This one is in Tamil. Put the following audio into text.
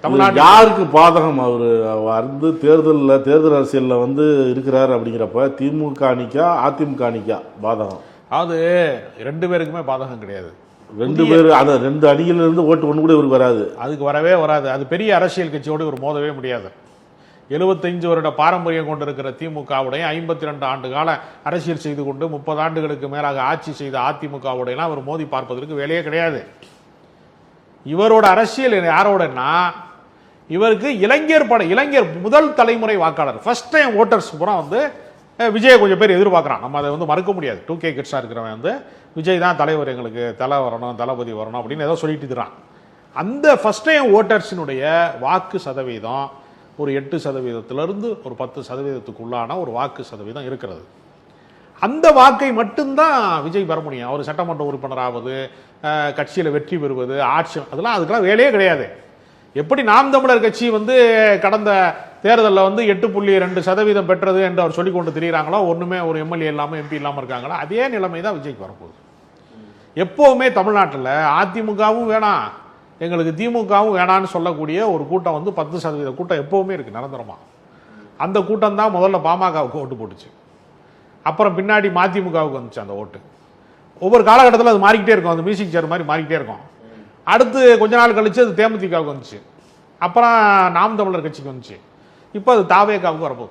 தமிழ்நாடு யாருக்கு பாதகம்? அவர் வந்து தேர்தல் அரசியலில் வந்து இருக்கிறார் அப்படிங்கிறப்ப திமுக அணிக்கா அதிமுக அணிக்கா பாதகம்? அது 2 பேருக்குமே பாதகம் கிடையாது. 2 பேர் அந்த 2 அணியிலிருந்து ஓட்டு ஒன்று கூட இவருக்கு வராது. அதுக்கு வரவே வராது. அது பெரிய அரசியல் கட்சியோடு இவர் மோதவே முடியாது. 75 வருட பாரம்பரியம் கொண்டிருக்கிற திமுகவுடைய 52 ஆண்டு கால அரசியல் செய்து கொண்டு 30 ஆண்டுகளுக்கு மேலாக ஆட்சி செய்த அதிமுகவுடையெல்லாம் அவர் மோதி பார்ப்பதற்கு வேலையே கிடையாது. இவரோட அரசியல் யாரோடனா, இவருக்கு இளைஞர் முதல் தலைமுறை வாக்காளர், ஃபர்ஸ்ட் டைம் ஓட்டர்ஸ் பூரா வந்து விஜய் கொஞ்சம் பேர் எதிர்பார்க்குறான். நம்ம அதை வந்து மறுக்க முடியாது. 2K கிட்ஸாக இருக்கிறவன் வந்து விஜய் தான் தலைவர், எங்களுக்கு தலை வரணும், தளபதி வரணும் அப்படின்னு ஏதோ சொல்லிட்டு இருக்கிறான். அந்த ஃபர்ஸ்ட் டைம் ஓட்டர்ஸினுடைய வாக்கு சதவீதம் ஒரு 8% ஒரு 10%க்குள்ளான ஒரு வாக்கு சதவீதம் இருக்கிறது. அந்த வாக்கை மட்டும்தான் விஜய் பெற முடியும். அவர் சட்டமன்ற உறுப்பினராவது, கட்சியில் வெற்றி பெறுவது, ஆட்சி, அதுக்கெல்லாம் வேலையே கிடையாது. எப்படி நாம் தமிழர் கட்சி வந்து கடந்த தேர்தலில் வந்து 8.2% பெற்றது என்று அவர் சொல்லிக் கொண்டு திரிகிறாங்களோ, ஒன்றுமே ஒரு எம்எல்ஏ இல்லாமல் எம்பி இல்லாமல் இருக்காங்களோ, அதே நிலைமை தான் விஜய்க்கு வரப்போகுது. எப்போவுமே தமிழ்நாட்டில் அதிமுகவும் வேணாம், எங்களுக்கு திமுகவும் வேணான்னு சொல்லக்கூடிய ஒரு கூட்டம் வந்து 10% கூட்டம் எப்போவுமே இருக்குது நிரந்தரமாக. அந்த கூட்டம் தான் முதல்ல பாமகவுக்கு ஓட்டு போட்டுச்சு. அப்புறம் பின்னாடி மதிமுகவுக்கு வந்துச்சு அந்த ஓட்டு. ஒவ்வொரு காலகட்டத்தில் அது மாறிக்கிட்டே இருக்கும். அந்த மியூசிக் சேர் மாதிரி மாறிக்கிட்டே இருக்கும். அடுத்து கொஞ்ச நாள் கழிச்சு அது தேமுதிகவுக்கு வந்துச்சு. அப்புறம் நாம் தமிழர் கட்சிக்கு வந்துச்சு. இப்போ அது தாவேகாவுக்கு வரப்போகுது.